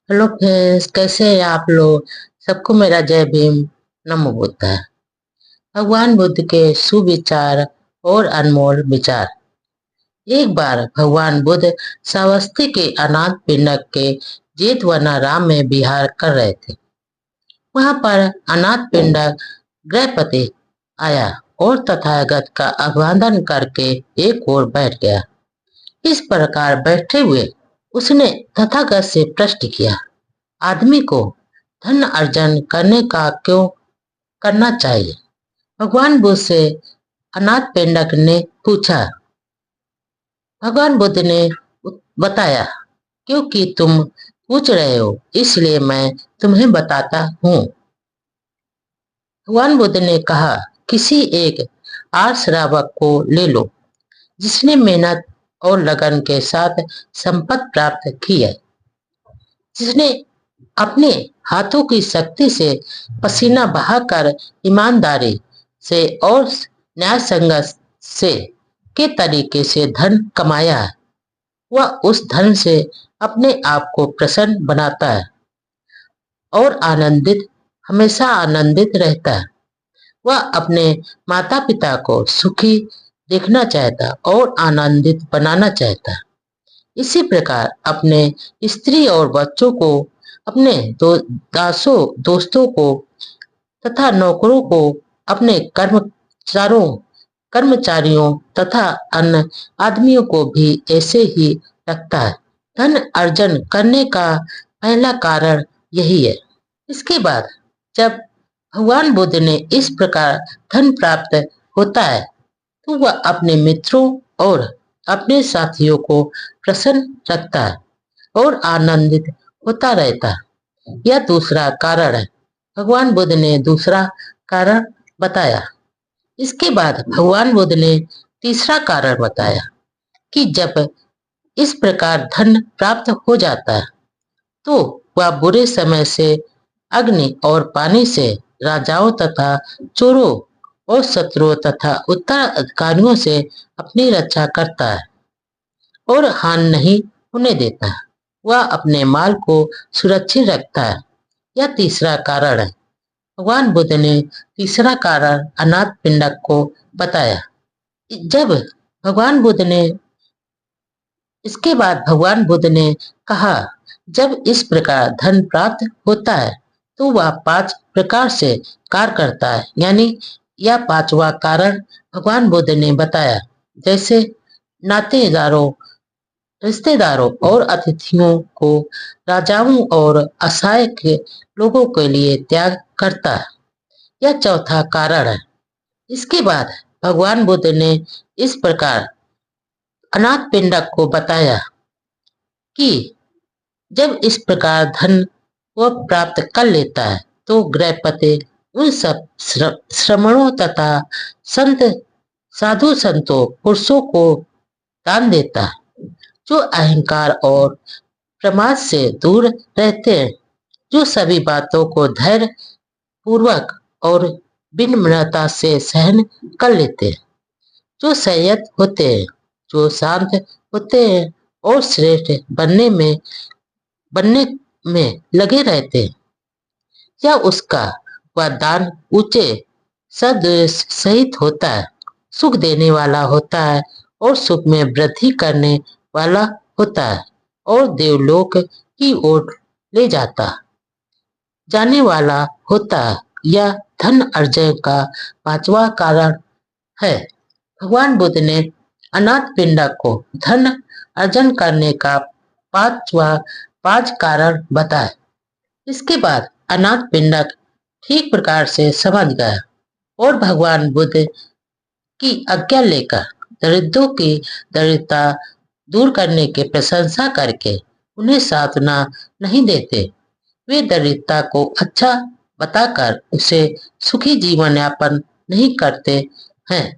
Hello friends, कैसे हैं आप लोग। सबको मेरा जय भीम। नमो बुद्धाय। भगवान बुद्ध के सुविचार और अनमोल विचार। एक बार भगवान बुद्ध श्रावस्ती के अनाथ पिंडक के जेतवनाराम में विहार कर रहे थे। वहां पर अनाथ पिंडक गृहपति आया और तथागत का अभिवादन करके एक ओर बैठ गया। इस प्रकार बैठे हुए उसने तथागत से प्रश्न किया, आदमी को धन अर्जन करने का क्यों करना चाहिए। भगवान बुद्ध से अनाथ पिंडक ने पूछा। भगवान बुद्ध ने बताया, क्योंकि तुम पूछ रहे हो इसलिए मैं तुम्हें बताता हूँ। भगवान बुद्ध ने कहा, किसी एक आर्य श्रावक को ले लो जिसने मेहनत और लगन के साथ संपत्ति प्राप्त की है, जिसने अपने हाथों की शक्ति से पसीना बहाकर ईमानदारी से और न्याय संगत से के तरीके से धन कमाया है। वह उस धन से अपने आप को प्रसन्न बनाता है और हमेशा आनंदित रहता है। वह अपने माता पिता को सुखी देखना चाहता और आनंदित बनाना चाहता है। इसी प्रकार अपने स्त्री और बच्चों को, अपने दोस्तों को तथा नौकरों को, अपने कर्मचारियों तथा अन्य आदमियों को भी ऐसे ही रखता है। धन अर्जन करने का पहला कारण यही है। इसके बाद जब भगवान बुद्ध ने इस प्रकार धन प्राप्त होता है तो वह अपने मित्रों और अपने साथियों को प्रसन्न रखता है और आनंदित होता रहता है। यह दूसरा कारण है। भगवान बुद्ध ने दूसरा कारण बताया। इसके बाद भगवान बुद्ध ने तीसरा कारण बताया कि जब इस प्रकार धन प्राप्त हो जाता है तो वह बुरे समय से अग्नि और पानी से, राजाओं तथा चोरों और शत्रुओं तथा उत्तराधिकारियों से अपनी रक्षा करता है और हानि नहीं होने देता है। वह अपने माल को सुरक्षित रखता है। यह तीसरा कारण है। भगवान बुद्ध ने तीसरा कारण अनाथ पिंडक को बताया। जब भगवान बुद्ध ने इसके बाद भगवान बुद्ध ने कहा, जब इस प्रकार धन प्राप्त होता है तो वह 5 प्रकार से कार्य करता है। यानी यह पांचवा कारण भगवान बुद्ध ने बताया। जैसे नातेदारों, रिश्तेदारों और अतिथियों को, राजाओं और असहाय के लोगों के लिए त्याग करता है। यह चौथा कारण है। इसके बाद भगवान बुद्ध ने इस प्रकार अनाथ पिंडक को बताया कि जब इस प्रकार धन वह प्राप्त कर लेता है तो गृहपति उन सब श्रमणों तथा संत, साधु संतों, पुरुषों को दान देता है जो अहंकार और प्रमाद से दूर रहते हैं, जो सभी बातों को धैर्य पूर्वक और विनम्रता से सहन कर लेते हैं, जो संयत होते हैं, जो शांत होते हैं और श्रेष्ठ बनने में लगे रहते हैं। या उसका वह दान ऊंचे सद्देश सहित होता है, सुख देने वाला होता है और सुख में वृद्धि करने वाला होता है और देवलोक की ओर ले जाने वाला होता है। यह धन अर्जन का पांचवा कारण है। भगवान बुद्ध ने अनाथ पिंडक को धन अर्जन करने का पांच कारण बताए। इसके बाद अनाथ पिंडक ठीक प्रकार से समझ गया और भगवान बुद्ध की आज्ञा लेकर दरिद्रों की दरिद्रता दूर करने की प्रशंसा करके उन्हें सांत्वना नहीं देते। वे दरिद्रता को अच्छा बताकर उसे सुखी जीवन यापन नहीं करते हैं।